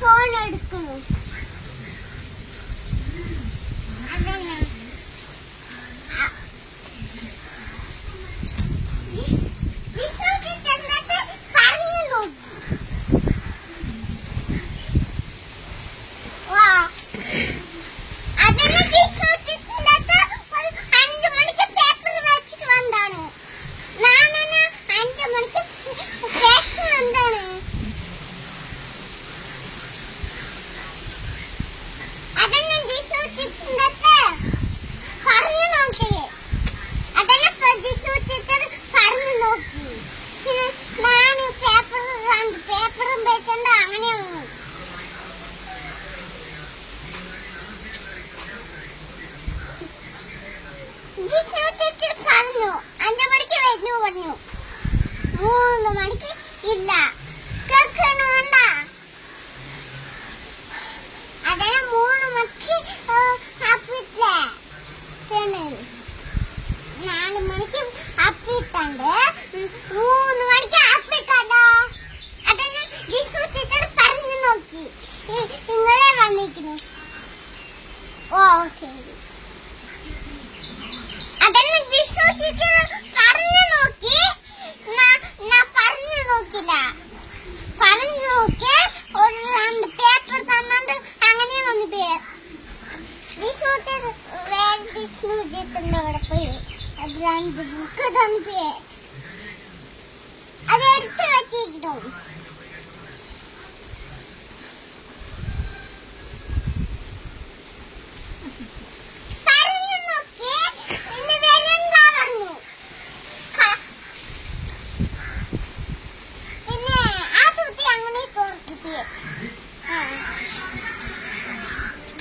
Phone എടുക്കുന്നു. പറഞ്ഞു 5 മണിക്ക് വരുന്നു പറഞ്ഞു. 3 മണിക്ക് ഇല്ല. കേൾക്കണണ്ട. അതിന് 3 മണിക്ക് അപ്പിട്ടില്ലേ, 4 മണിക്ക് അപ്പിട്ടുണ്ട്, 3 മണിക്ക് അപ്പിട്ടല്ലോ. അതിന് ജിഷ്ണു ടീച്ചർ പറഞ്ഞു നോക്കി. നിങ്ങളെ വന്നിരിക്കുന്നു. ഓ ശരി. അതന്നെ ജിഷ്ണു ടീച്ചർ പറഞ്ഞു നോക്കി. ഞാൻ പറഞ്ഞു നോക്കില്ല. പറഞ്ഞു നോക്കി ഒരു 2 പേപ്പർ തന്നിട്ട് അങ്ങനെ വന്നു പോയി. ജിഷ്ണു ടീച്ചറിന്റെ അവിടെ പോയി 2 ബുക്ക് തന്നു പോയി. അത് എടുത്ത് വെച്ചിരിക്കുന്നു.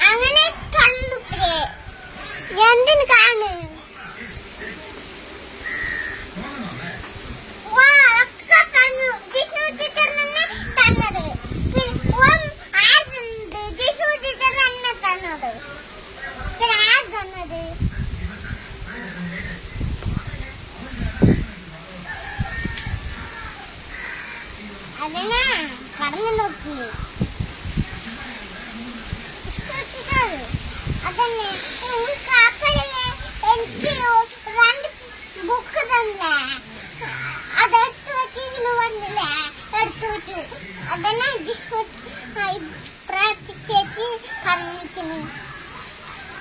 അങ്ങനെ കണ്ടുപേ എന്തിനു കാണു അതിനാ പറഞ്ഞു നോക്കി. അതന്നെ എനിക്ക് 2 ബുക്ക് തന്നില്ലേ, അതെടുത്ത് വെച്ചിരുന്നു പറഞ്ഞില്ലേ, എടുത്തു വെച്ചു. അതന്നെ പ്രാക്ടിസ് ചേച്ചി പറഞ്ഞിരിക്കുന്നു.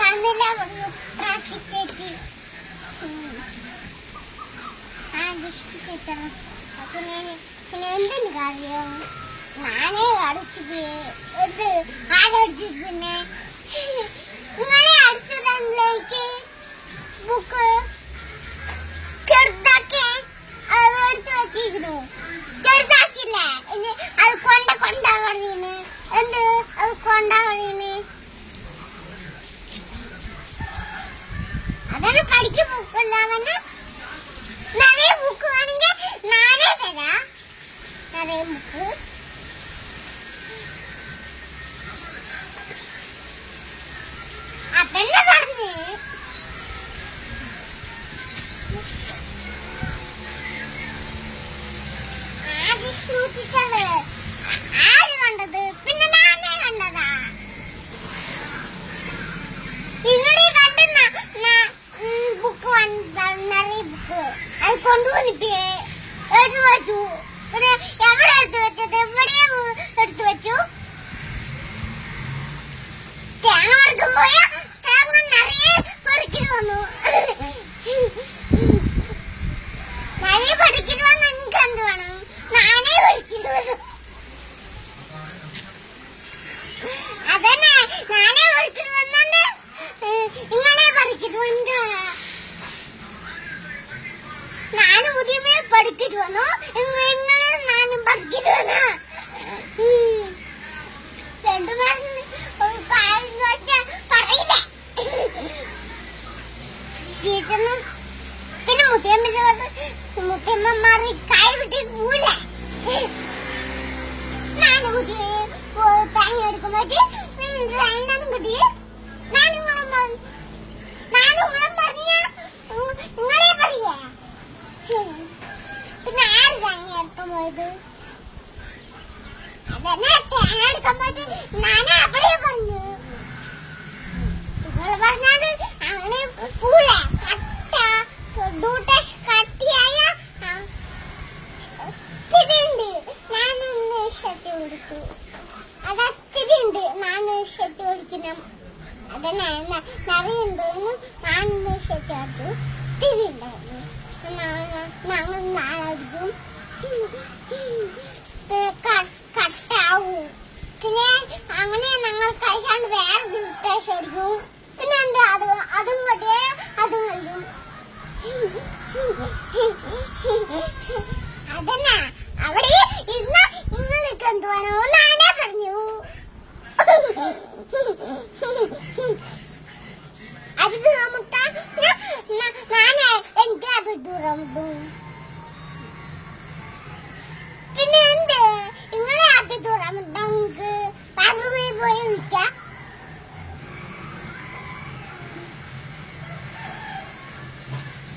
തന്നില്ല പറഞ്ഞു പ്രാക്ടിസ് ചേച്ചി. ചേച്ചി പിന്നെ എന്തിനു കാര്യം ഞാനേ അടിച്ചു പോയി. ആരടിച്ചു? പിന്നെ നിങ്ങളെ അടിച്ചതല്ലേക്ക് ബുക്ക് ചെറുതാക്കി അതെടുത്ത് വെച്ചിരിക്കുന്നു. ചെറുതാക്കില്ല, അത് കൊണ്ടാ പറയുന്നു. എന്ത് അത് കൊണ്ടാ പറയുന്നു? അതാണ് പഠിക്ക ബുക്കല്ലാവന്നെ. നിറയെ ബുക്ക് വേണമെങ്കിൽ നാനേ തരാം. നിറയെ ബുക്ക് അതന്നെ പറഞ്ഞു. ആര് കണ്ടത്? പിന്നെ നാനേ കണ്ടതാ. നിങ്ങളീ കണ്ടെന്ന ബുക്ക് നിറയെ ബുക്ക് അത് കൊണ്ടുവന്നിട്ടേ എടുത്തു വെച്ചു. എവിടെ എടുത്തു വെച്ചത്? എവിടെയാ എടുത്തു വെച്ചു? തേങ്ങ പറിക്കാൻ പോയാ തേങ്ങ നിറയെ പറിക്കിട്ട് വന്നു. നിറയെ പറിക്കിട്ട് വന്നു. എനിക്ക് എന്ത് വേണം? നാനേ പറിക്കിട്ട് വന്നു. അതന്നെ നാനേ പറിക്കിട്ട് വന്നോണ്ട് കൂടി നാനുങ്ങളും പറഞ്ഞ നിങ്ങളെ പറയേ പിന്നെ ആര് തങ്ങി എടുക്കാൻ പോയത് അതന്നെ തേങ്ങ എടുക്കാൻ പോയിട്ട് ഞാൻ അവിടെ പറഞ്ഞു നിങ്ങൾ പറഞ്ഞാല് അങ്ങനെ പൂള കട്ടിയായ തിരിണ്ട് ഞാനൊന്ന് ഷെറ്റ് കൊടുത്തു അതത്തിരിണ്ട് നാന് ഷെറ്റ് കൊടുക്കണം അതന്നെ നിറയുണ്ടോന്ന് നാനൊന്ന് ഷെറ്റ് ചേർത്തു തിരിണ്ടായിരുന്നു ഞങ്ങൾ നാളടിക്കും കട്ടാവും പിന്നെ അങ്ങനെ ഞങ്ങൾ കഴിച്ചാണ്ട് വേറെ ഉദ്ദേശം എടുക്കും പിന്നെ എന്താ അതും കൊണ്ടേ അതും കഴിയും അതന്നെ അവിടെ ഇരുന്ന നിങ്ങൾക്ക് എന്ത് വേണോ നാനേ പറഞ്ഞു അബിദുറ മുട്ട നാനേ എനിക്ക് അബിദുറ മുട്ടു പിന്നെ എന്ത് നിങ്ങളെ അബിദുറ മുട്ട നിങ്ങൾക്ക് ബാത്റൂമിൽ പോയി വിളിക്കാം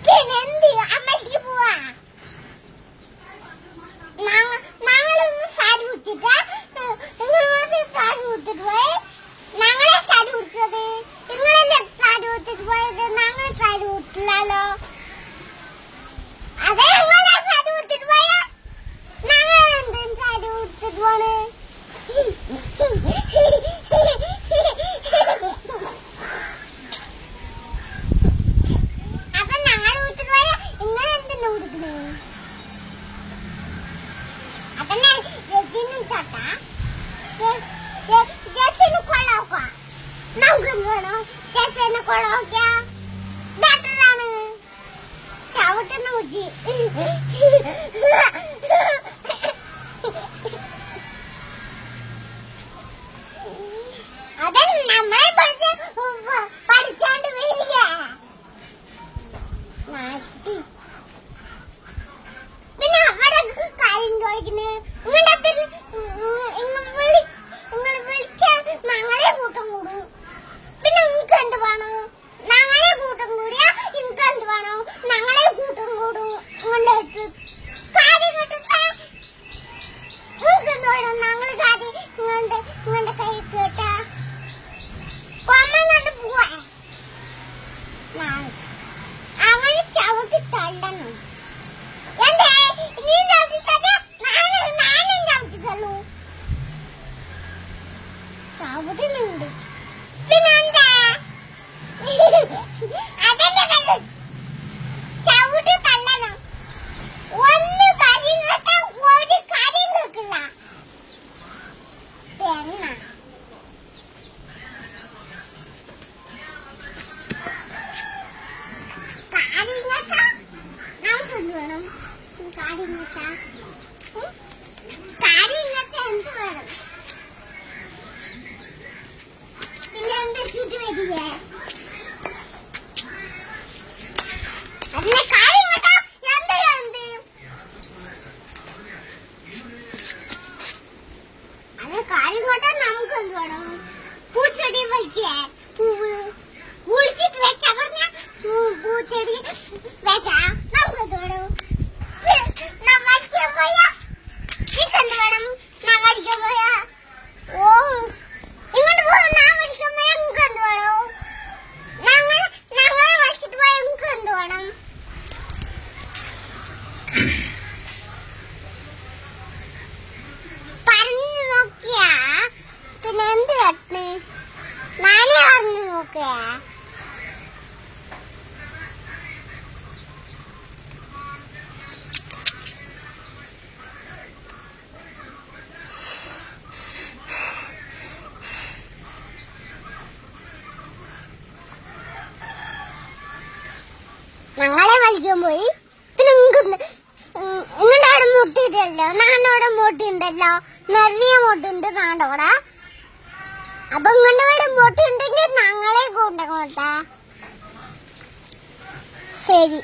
പിന്നെ എന്ത് അമ്മയ്ക്ക് പോവാ ഞങ്ങളൊന്ന് സാരി കുത്തിട്ട് നിങ്ങൾ സാരി കുത്തിട്ട് പോയി ഞങ്ങളെ സാരി കുത്തത് നിങ്ങളല്ലേ സാരി കുത്തിട്ട് പോയത് ഞങ്ങൾ സാരി കുത്തില്ലല്ലോ അതെ നിങ്ങളെ സാരി കുത്തിട്ട് പോയ ഞങ്ങൾ എന്തും സാരി കുത്തിട്ട് പോണ് അപ്പൊ ഞങ്ങൾ കുത്തിട്ട് പോയ നിങ്ങൾ എന്തിനു കൊടുക്കണേ അതന്നെ ജെസ്സിനും ചേട്ടാ ജെസ്സിന് കൊള്ളാക്ക നമുക്ക് വേണോ ജെസ്സിനെ കൊള്ളാക്ക ബെറ്ററാണ് ചവിട്ടുന്ന കുച്ചി അതന്നെ നമ്മളെ പഠിച്ചാണ്ട് വരിക പിന്നെ അവിടെ കാര്യം ചോദിക്കുന്നത് നിങ്ങൾ വിളിച്ചാൽ ഞങ്ങളെ കൂട്ടം കൂടും പിന്നെ നിങ്ങൾക്ക് എന്ത് വേണം ഞങ്ങളെ കൂട്ടം കൂടിയാ നിങ്ങൾക്ക് എന്ത് വേണം ഞങ്ങളെ കൂട്ടം കൂടും ഇങ്ങോട്ടേക്ക് കാര്യം കേട്ടിട്ടാ നിങ്ങൾക്ക് എന്ത് വേണം ഞങ്ങൾ കാര്യം ഇങ്ങോട്ട് കൈ കേട്ടാ കൊമ്മങ്ങോട്ട് പോവാ അങ്ങനെ ചവിട്ടി തള്ളണം എന്താ നീ ചവിട്ടിത്തന്നെ നാനും ചവിട്ടിത്തള്ളൂ ചവിട്ടുന്നുണ്ട് പിന്നെന്താ അതല്ലേ കണ്ടു ചവിട്ടി തള്ളണം ഒന്ന് കാര്യം കേട്ടാ ഒരു കാര്യം കേൾക്കില്ല പെണ്ണ കാര്യം കേട്ടാ നമുക്ക് എന്ത് വേണം കാര്യം കേട്ടാ കാര്യം കേട്ടാ എന്ത് വേണം പിന്നെ എന്താ ചുറ്റി വരികേ അതിനെ കാര്യം കേട്ടാ എന്ത് അത് കാര്യം കേട്ടാ നമുക്ക് എന്ത് വേണം പൂച്ചെടി വലിക്കേ പൂവ് കുളിച്ചിട്ട് വെച്ചാ പറഞ്ഞ പൂച്ചെടി വെച്ചാ നമുക്ക് എന്ത് വേണം വലിക്കാൻ പോയാ എന്ത് വേണം ഞാൻ വലിക്കാൻ പോയാ ഓ ഇങ്ങോട്ട് പോകാൻ ഞാൻ വലിക്കാൻ പോയാ നിങ്ങൾക്ക് എന്ത് വേണം ഞങ്ങളെ വലിച്ചിട്ട് പോയാൽ നിങ്ങൾക്ക് എന്ത് വേണം പറഞ്ഞു നോക്കിയാ പിന്നെ എന്ത് കെട്ടണ് നാനേ പറഞ്ഞു നോക്കിയാ ഞങ്ങളെ വലിക്കാൻ പോയി പിന്നെ നിങ്ങളുടെ അവിടെ മുട്ടിട്ടല്ലോ നാടോടെ മുട്ടുണ്ടല്ലോ നിറയെ മുട്ടുണ്ട് നാടോടെ അപ്പൊ നിങ്ങളുടെ അവിടെ മുട്ടുണ്ടെങ്കിൽ ഞങ്ങളെ കൂട്ടങ്ങോട്ടാ ശരി